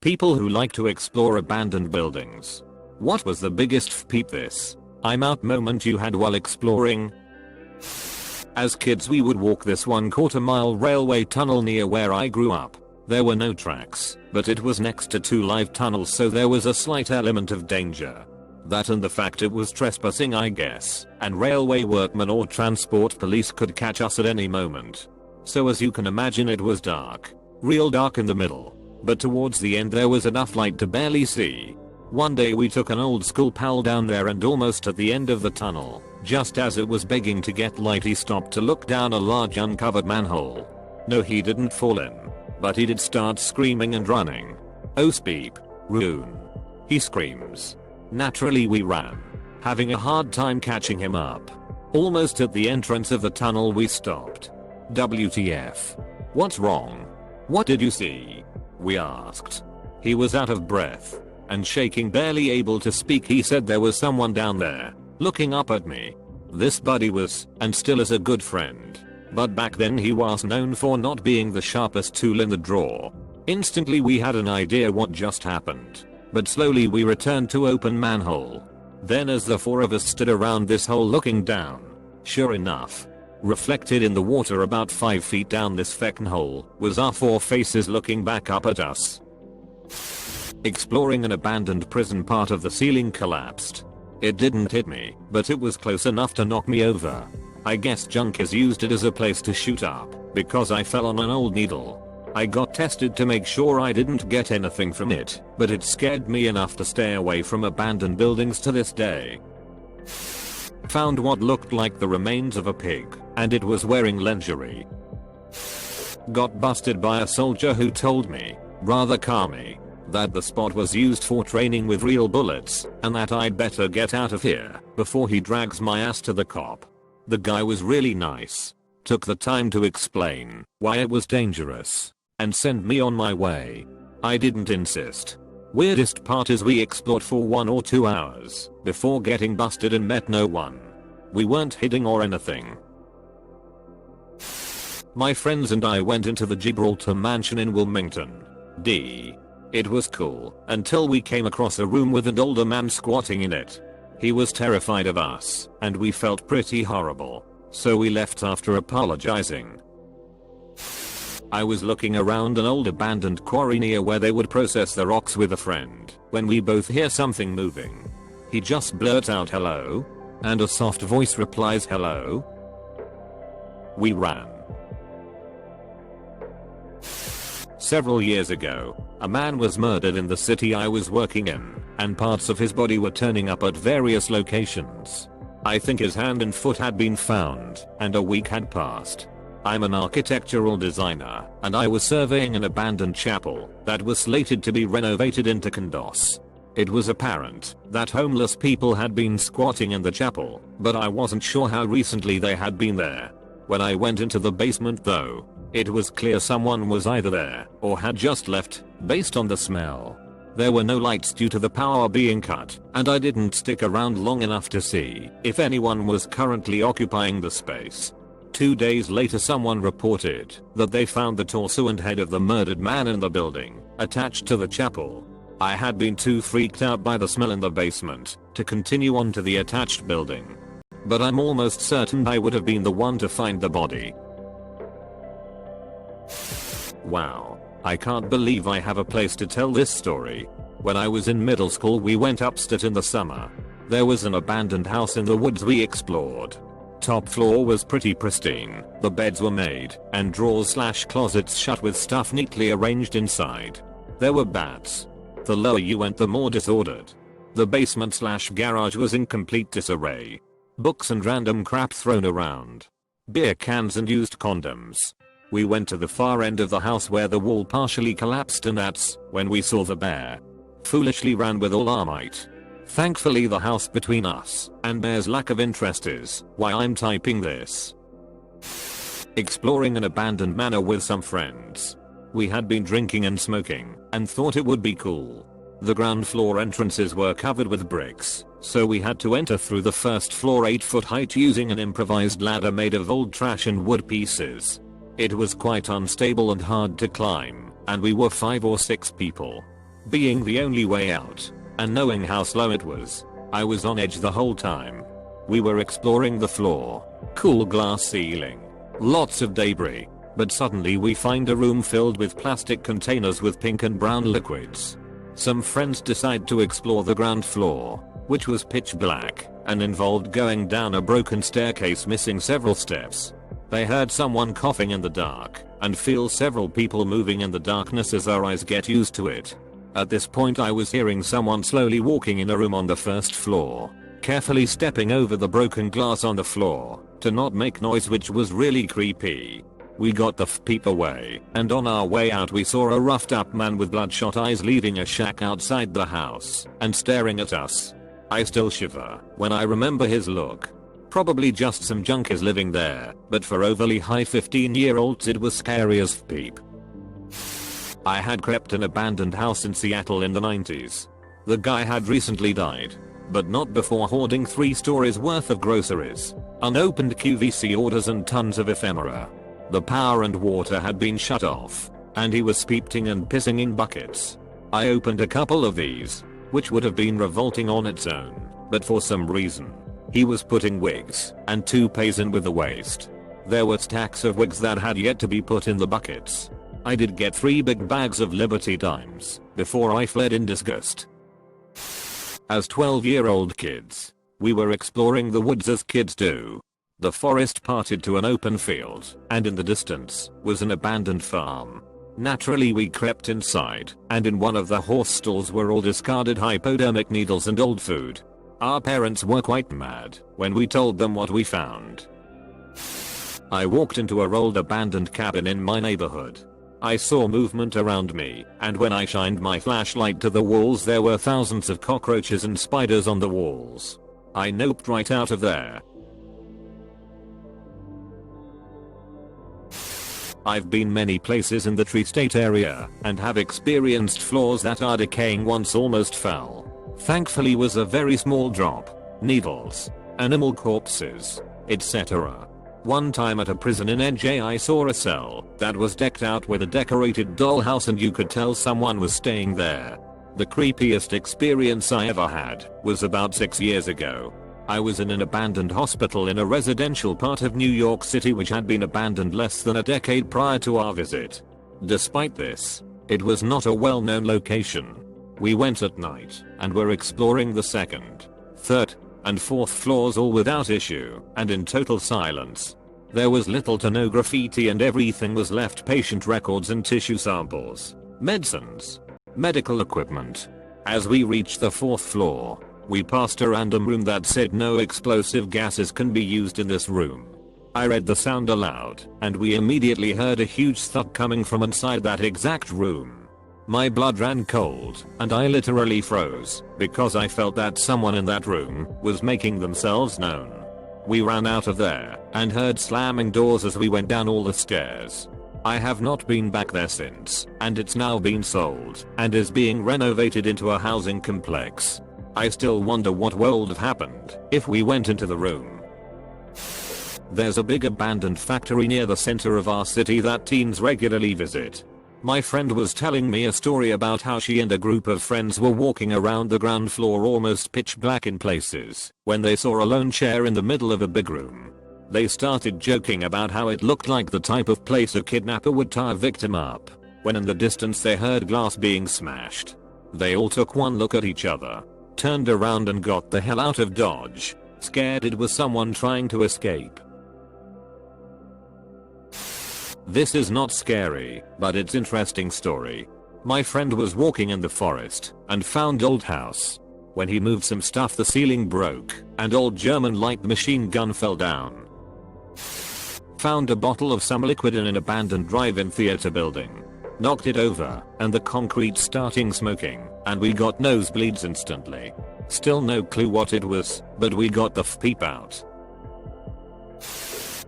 People who like to explore abandoned buildings. What was the biggest peep this I'm out moment you had while exploring? As kids we would walk this 1/4 mile railway tunnel near where I grew up. There were no tracks, but it was next to 2 live tunnels, so there was a slight element of danger. That and the fact it was trespassing, I guess, and railway workmen or transport police could catch us at any moment. So as you can imagine it was dark. Real dark in the middle. But towards the end there was enough light to barely see. One day we took an old school pal down there, and almost at the end of the tunnel, just as it was begging to get light, he stopped to look down a large uncovered manhole. No, he didn't fall in, but he did start screaming and running. Oh speep. Rune. He screams. Naturally we ran, having a hard time catching him up. Almost at the entrance of the tunnel we stopped. WTF? What's wrong? What did you see? We asked. He was out of breath and shaking, barely able to speak. He said there was someone down there looking up at me. This buddy was, and still is, a good friend, but back then he was known for not being the sharpest tool in the drawer. Instantly we had an idea what just happened, but slowly we returned to open manhole. Then as the 4 of us stood around this hole looking down, sure enough, reflected in the water about 5 feet down this feckin' hole was our 4 faces looking back up at us. Exploring an abandoned prison, part of the ceiling collapsed. It didn't hit me, but it was close enough to knock me over. I guess junkies used it as a place to shoot up, because I fell on an old needle. I got tested to make sure I didn't get anything from it, but it scared me enough to stay away from abandoned buildings to this day. Found what looked like the remains of a pig, and it was wearing lingerie. Got busted by a soldier who told me, rather calmly, that the spot was used for training with real bullets, and that I'd better get out of here before he drags my ass to the cop. The guy was really nice, took the time to explain why it was dangerous, and send me on my way. I didn't insist. Weirdest part is we explored for 1 or 2 hours before getting busted and met no one. We weren't hiding or anything. My friends and I went into the Gibraltar mansion in Wilmington, D. It was cool until we came across a room with an older man squatting in it. He was terrified of us, and we felt pretty horrible, so we left after apologizing. I was looking around an old abandoned quarry near where they would process the rocks with a friend when we both hear something moving. He just blurts out hello, and a soft voice replies hello. We ran. Several years ago, a man was murdered in the city I was working in, and parts of his body were turning up at various locations. I think his hand and foot had been found, and a week had passed. I'm an architectural designer, and I was surveying an abandoned chapel that was slated to be renovated into condos. It was apparent that homeless people had been squatting in the chapel, but I wasn't sure how recently they had been there. When I went into the basement though, it was clear someone was either there or had just left, based on the smell. There were no lights due to the power being cut, and I didn't stick around long enough to see if anyone was currently occupying the space. 2 days later someone reported that they found the torso and head of the murdered man in the building, attached to the chapel. I had been too freaked out by the smell in the basement to continue on to the attached building. But I'm almost certain I would have been the one to find the body. Wow, I can't believe I have a place to tell this story. When I was in middle school we went upstate in the summer. There was an abandoned house in the woods we explored. Top floor was pretty pristine, the beds were made, and drawers/closets shut with stuff neatly arranged inside. There were bats. The lower you went the more disordered. The basement/garage was in complete disarray. Books and random crap thrown around. Beer cans and used condoms. We went to the far end of the house where the wall partially collapsed, and that's when we saw the bear. Foolishly ran with all our might. Thankfully the house between us and bear's lack of interest is why I'm typing this. Exploring an abandoned manor with some friends. We had been drinking and smoking and thought it would be cool. The ground floor entrances were covered with bricks, so we had to enter through the first floor 8-foot height using an improvised ladder made of old trash and wood pieces. It was quite unstable and hard to climb, and we were 5 or 6 people. being the only way out, and knowing how slow it was, I was on edge the whole time. We were exploring the floor, cool glass ceiling, lots of debris, but suddenly we find a room filled with plastic containers with pink and brown liquids. Some friends decide to explore the ground floor, which was pitch black, and involved going down a broken staircase missing several steps. They heard someone coughing in the dark, and feel several people moving in the darkness as our eyes get used to it. At this point I was hearing someone slowly walking in a room on the first floor, carefully stepping over the broken glass on the floor, to not make noise, which was really creepy. We got the peep away, and on our way out we saw a roughed up man with bloodshot eyes leaving a shack outside the house, and staring at us. I still shiver when I remember his look. Probably just some junkies living there, but for overly high 15-year-olds it was scary as peep. I had crept an abandoned house in Seattle in the 90s. The guy had recently died, but not before hoarding 3 stories worth of groceries, unopened QVC orders and tons of ephemera. The power and water had been shut off, and he was peeping and pissing in buckets. I opened a couple of these, which would have been revolting on its own, but for some reason, he was putting wigs and toupees in with the waste. There were stacks of wigs that had yet to be put in the buckets. I did get 3 big bags of Liberty Dimes before I fled in disgust. As 12-year-old kids, we were exploring the woods as kids do. The forest parted to an open field, and in the distance was an abandoned farm. Naturally we crept inside, and in one of the horse stalls were all discarded hypodermic needles and old food. Our parents were quite mad when we told them what we found. I walked into a old abandoned cabin in my neighborhood. I saw movement around me, and when I shined my flashlight to the walls there were thousands of cockroaches and spiders on the walls. I noped right out of there. I've been many places in the tri-state area, and have experienced floors that are decaying. Once almost fell. Thankfully was a very small drop. Needles, animal corpses, etc. One time at a prison in NJ I saw a cell that was decked out with a decorated dollhouse, and you could tell someone was staying there. The creepiest experience I ever had was about 6 years ago. I was in an abandoned hospital in a residential part of New York City which had been abandoned less than a decade prior to our visit. Despite this, it was not a well-known location. We went at night and were exploring the 2nd, 3rd, and 4th floors all without issue and in total silence. There was little to no graffiti, and everything was left: patient records and tissue samples, medicines, medical equipment. As we reached the 4th floor, we passed a random room that said no explosive gases can be used in this room. I read the sound aloud, and we immediately heard a huge thud coming from inside that exact room. My blood ran cold, and I literally froze, because I felt that someone in that room was making themselves known. We ran out of there, and heard slamming doors as we went down all the stairs. I have not been back there since, and it's now been sold, and is being renovated into a housing complex. I still wonder what would have happened if we went into the room. There's a big abandoned factory near the center of our city that teens regularly visit. My friend was telling me a story about how she and a group of friends were walking around the ground floor almost pitch black in places when they saw a lone chair in the middle of a big room. They started joking about how it looked like the type of place a kidnapper would tie a victim up, when in the distance they heard glass being smashed. They all took one look at each other, turned around and got the hell out of Dodge, scared it was someone trying to escape. This is not scary, but it's interesting story. My friend was walking in the forest and found old house. When he moved some stuff the ceiling broke and old German light machine gun fell down. Found a bottle of some liquid in an abandoned drive-in theater building. Knocked it over, and the concrete starting smoking, and we got nosebleeds instantly. Still no clue what it was, but we got the peep out.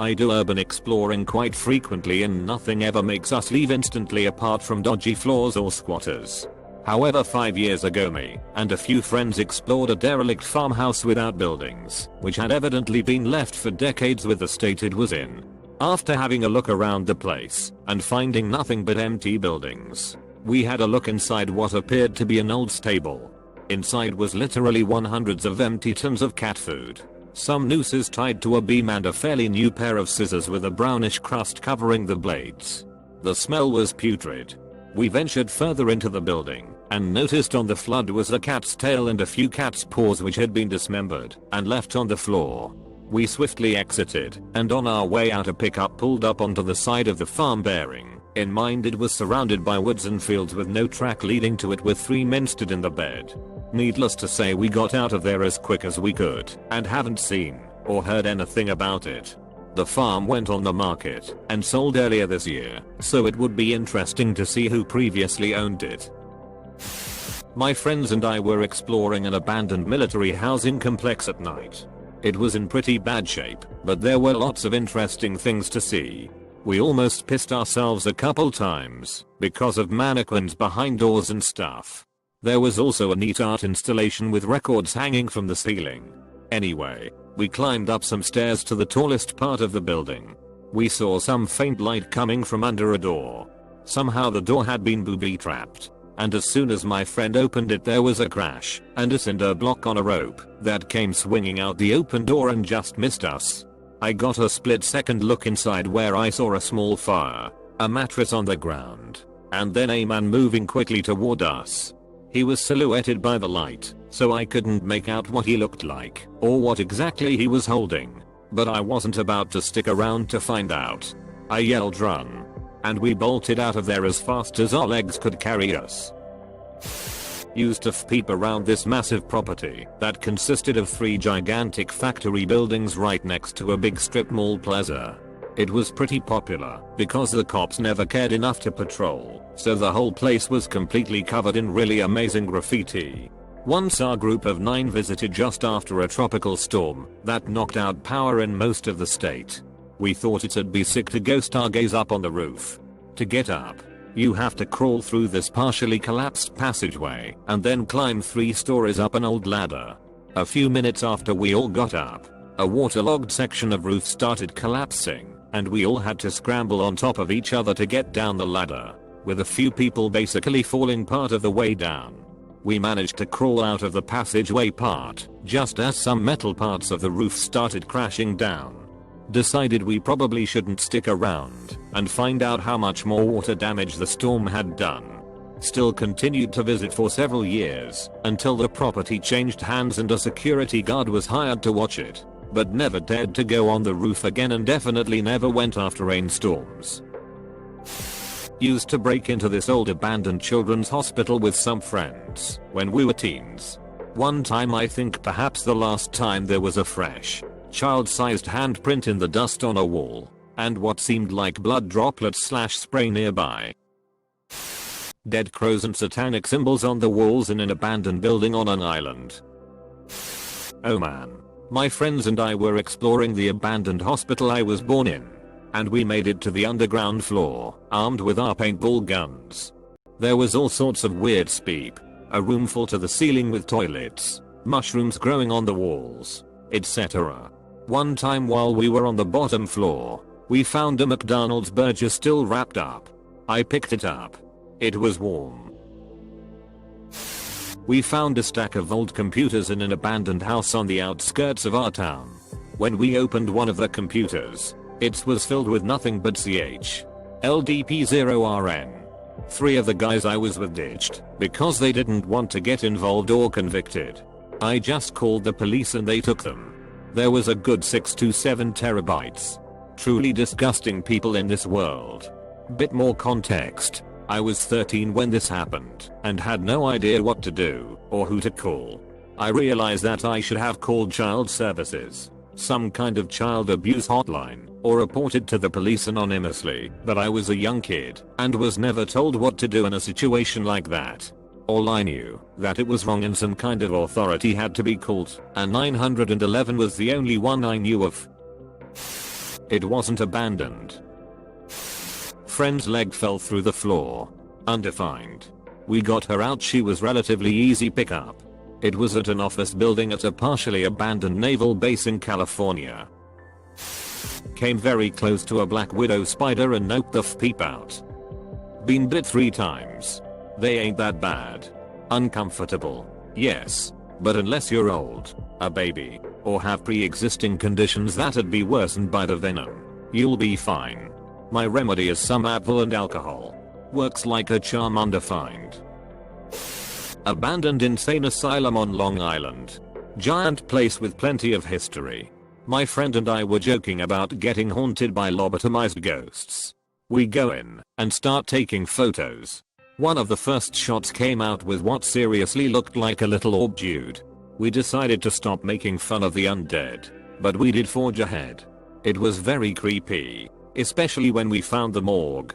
I do urban exploring quite frequently, and nothing ever makes us leave instantly apart from dodgy floors or squatters. However, 5 years ago me and a few friends explored a derelict farmhouse without buildings, which had evidently been left for decades with the state it was in. After having a look around the place and finding nothing but empty buildings, We had a look inside what appeared to be an old stable. Inside was literally hundreds of empty tins of cat food. Some nooses tied to a beam and a fairly new pair of scissors with a brownish crust covering the blades. The smell was putrid. We ventured further into the building and noticed on the floor was a cat's tail and a few cat's paws which had been dismembered and left on the floor. We swiftly exited, and on our way out a pickup pulled up onto the side of the farm bearing in mind it was surrounded by woods and fields with no track leading to it with 3 men stood in the bed. Needless to say we got out of there as quick as we could and haven't seen or heard anything about it. The farm went on the market and sold earlier this year, so it would be interesting to see who previously owned it. My friends and I were exploring an abandoned military housing complex at night. It was in pretty bad shape, but there were lots of interesting things to see. We almost pissed ourselves a couple times because of mannequins behind doors and stuff. There was also a neat art installation with records hanging from the ceiling. Anyway, we climbed up some stairs to the tallest part of the building. We saw some faint light coming from under a door. Somehow the door had been booby-trapped, and as soon as my friend opened it there was a crash and a cinder block on a rope that came swinging out the open door and just missed us. I got a split-second look inside where I saw a small fire, a mattress on the ground, and then a man moving quickly toward us. He was silhouetted by the light, so I couldn't make out what he looked like or what exactly he was holding, but I wasn't about to stick around to find out. I yelled run, and we bolted out of there as fast as our legs could carry us. Used to peep around this massive property that consisted of 3 gigantic factory buildings right next to a big strip mall plaza. It was pretty popular because the cops never cared enough to patrol, so the whole place was completely covered in really amazing graffiti. Once our group of 9 visited just after a tropical storm that knocked out power in most of the state. We thought it'd be sick to go stargaze up on the roof. To get up, you have to crawl through this partially collapsed passageway and then climb 3 stories up an old ladder. A few minutes after we all got up, a waterlogged section of roof started collapsing, and we all had to scramble on top of each other to get down the ladder, with a few people basically falling part of the way down. We managed to crawl out of the passageway part, just as some metal parts of the roof started crashing down. Decided we probably shouldn't stick around and find out how much more water damage the storm had done. Still continued to visit for several years until the property changed hands and a security guard was hired to watch it, but never dared to go on the roof again and definitely never went after rainstorms. Used to break into this old abandoned children's hospital with some friends when we were teens. One time, I think perhaps the last time, there was a fresh, child-sized handprint in the dust on a wall, and what seemed like blood droplets / spray nearby. Dead crows and satanic symbols on the walls in an abandoned building on an island. Oh man. My friends and I were exploring the abandoned hospital I was born in, and we made it to the underground floor, armed with our paintball guns. There was all sorts of weird speep, a room full to the ceiling with toilets, mushrooms growing on the walls, etc. One time while we were on the bottom floor, we found a McDonald's burger still wrapped up. I picked it up. It was warm. We found a stack of old computers in an abandoned house on the outskirts of our town. When we opened one of the computers, it was filled with nothing but LDP0RN. 3 of the guys I was with ditched because they didn't want to get involved or convicted. I just called the police and they took them. There was a good 6 to 7 terabytes. Truly disgusting people in this world. Bit more context. I was 13 when this happened and had no idea what to do or who to call. I realized that I should have called child services, some kind of child abuse hotline, or reported to the police anonymously, but I was a young kid and was never told what to do in a situation like that. All I knew that it was wrong and some kind of authority had to be called, and 911 was the only one I knew of. It wasn't abandoned. Friend's leg fell through the floor. Undefined. We got her out. She was relatively easy pickup. It was at an office building at a partially abandoned naval base in California. Came very close to a black widow spider and noped the peep out. Been bit 3 times. They ain't that bad. Uncomfortable, yes. But unless you're old, a baby, or have pre-existing conditions that'd be worsened by the venom, you'll be fine. My remedy is some apple and alcohol. Works like a charm undefined. Abandoned insane asylum on Long Island. Giant place with plenty of history. My friend and I were joking about getting haunted by lobotomized ghosts. We go in and start taking photos. One of the first shots came out with what seriously looked like a little orb dude. We decided to stop making fun of the undead, but we did forge ahead. It was very creepy, especially when we found the morgue.